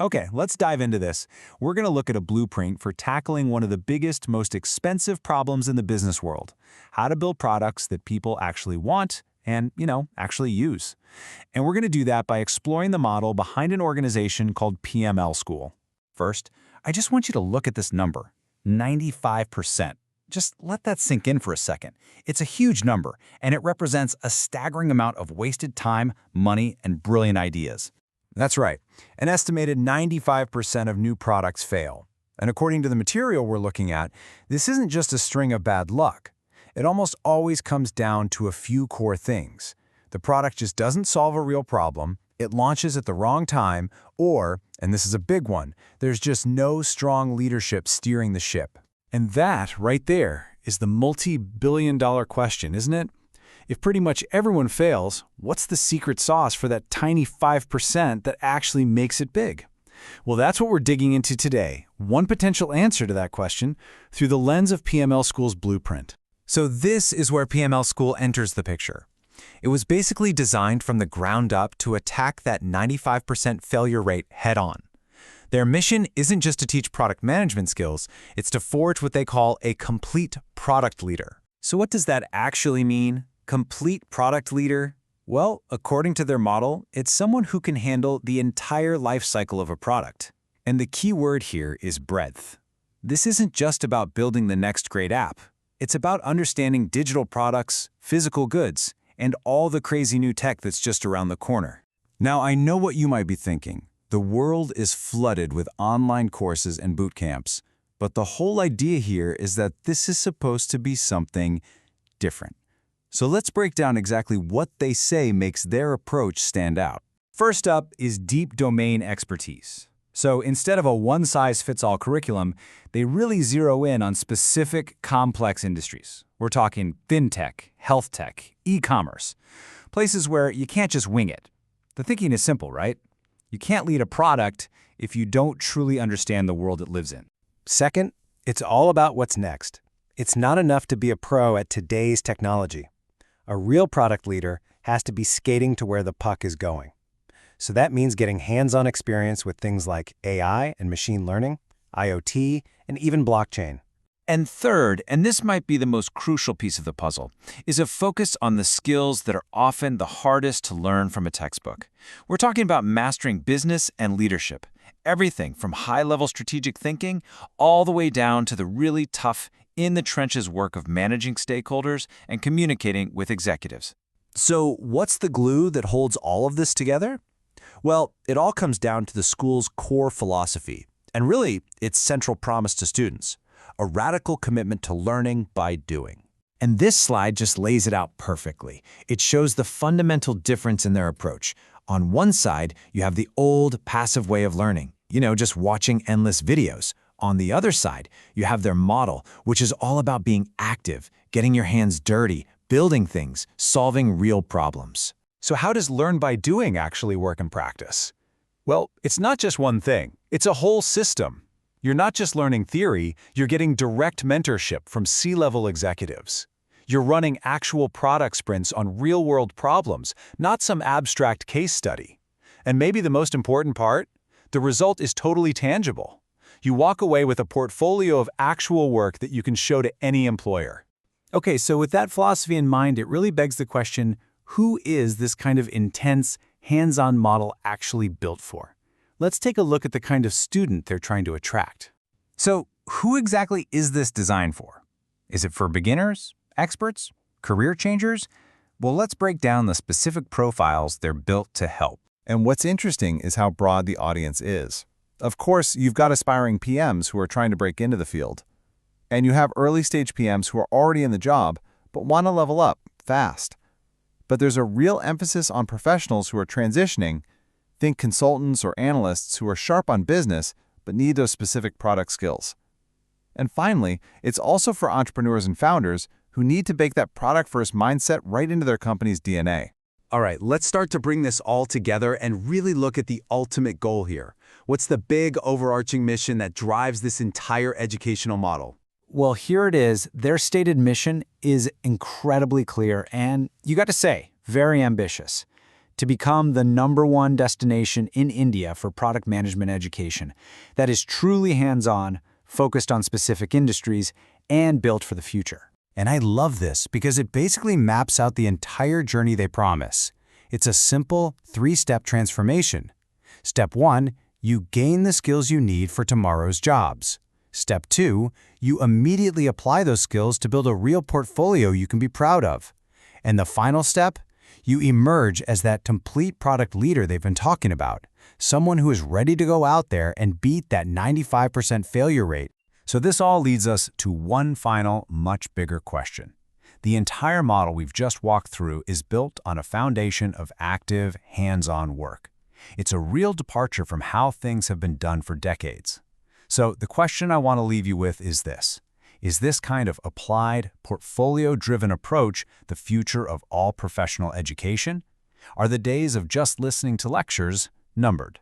Okay, let's dive into this. We're going to look at a blueprint for tackling one of the biggest, most expensive problems in the business world: how to build products that people actually want and, actually use. And we're going to do that by exploring the model behind an organization called PML School. First, I just want you to look at this number, 95%. Just let that sink in for a second. It's a huge number, and it represents a staggering amount of wasted time, money, and brilliant ideas. That's right. An estimated 95% of new products fail. And according to the material we're looking at, this isn't just a string of bad luck. It almost always comes down to a few core things. The product just doesn't solve a real problem, it launches at the wrong time, or, and this is a big one, there's just no strong leadership steering the ship. And that, right there, is the multi-billion-dollar question, isn't it? If pretty much everyone fails, what's the secret sauce for that tiny 5% that actually makes it big? Well, that's what we're digging into today, one potential answer to that question, through the lens of PML School's blueprint. So this is where PML School enters the picture. It was basically designed from the ground up to attack that 95% failure rate head-on. Their mission isn't just to teach product management skills, it's to forge what they call a complete product leader. So what does that actually mean? Complete product leader? Well, according to their model, it's someone who can handle the entire life cycle of a product. And the key word here is breadth. This isn't just about building the next great app. It's about understanding digital products, physical goods, and all the crazy new tech that's just around the corner. Now, I know what you might be thinking. The world is flooded with online courses and boot camps, but the whole idea here is that this is supposed to be something different. So let's break down exactly what they say makes their approach stand out. First up is deep domain expertise. So instead of a one-size-fits-all curriculum, they really zero in on specific, complex industries. We're talking FinTech, HealthTech, e-commerce, places where you can't just wing it. The thinking is simple, right? You can't lead a product if you don't truly understand the world it lives in. Second, it's all about what's next. It's not enough to be a pro at today's technology. A real product leader has to be skating to where the puck is going. So that means getting hands-on experience with things like AI and machine learning, IoT, and even blockchain. And third, and this might be the most crucial piece of the puzzle, is a focus on the skills that are often the hardest to learn from a textbook. We're talking about mastering business and leadership, everything from high-level strategic thinking all the way down to the really tough, in-the-trenches work of managing stakeholders and communicating with executives. So what's the glue that holds all of this together? Well, it all comes down to the school's core philosophy, and really, its central promise to students: a radical commitment to learning by doing. And this slide just lays it out perfectly. It shows the fundamental difference in their approach. On one side, you have the old, passive way of learning, just watching endless videos. On the other side, you have their model, which is all about being active, getting your hands dirty, building things, solving real problems. So how does learn by doing actually work in practice? Well, it's not just one thing. It's a whole system. You're not just learning theory, you're getting direct mentorship from C-level executives. You're running actual product sprints on real-world problems, not some abstract case study. And maybe the most important part? The result is totally tangible. You walk away with a portfolio of actual work that you can show to any employer. Okay, so with that philosophy in mind, it really begs the question, who is this kind of intense, hands-on model actually built for? Let's take a look at the kind of student they're trying to attract. So, who exactly is this designed for? Is it for beginners, experts, career changers? Well, let's break down the specific profiles they're built to help. And what's interesting is how broad the audience is. Of course, you've got aspiring PMs who are trying to break into the field. And you have early-stage PMs who are already in the job, but want to level up fast. But there's a real emphasis on professionals who are transitioning. Think consultants or analysts who are sharp on business, but need those specific product skills. And finally, it's also for entrepreneurs and founders who need to bake that product-first mindset right into their company's DNA. All right, let's start to bring this all together and really look at the ultimate goal here. What's the big overarching mission that drives this entire educational model? Well, here it is. Their stated mission is incredibly clear and, you got to say, very ambitious. to become the #1 destination in India for product management education that is truly hands-on, focused on specific industries, and built for the future. And I love this because it basically maps out the entire journey they promise. It's a simple 3-step transformation. Step 1, you gain the skills you need for tomorrow's jobs. Step 2, you immediately apply those skills to build a real portfolio you can be proud of. And the final step, you emerge as that complete product leader they've been talking about, someone who is ready to go out there and beat that 95% failure rate. So this all leads us to one final, much bigger question. The entire model we've just walked through is built on a foundation of active, hands-on work. It's a real departure from how things have been done for decades. So the question I want to leave you with is this. Is this kind of applied, portfolio-driven approach the future of all professional education? Are the days of just listening to lectures numbered?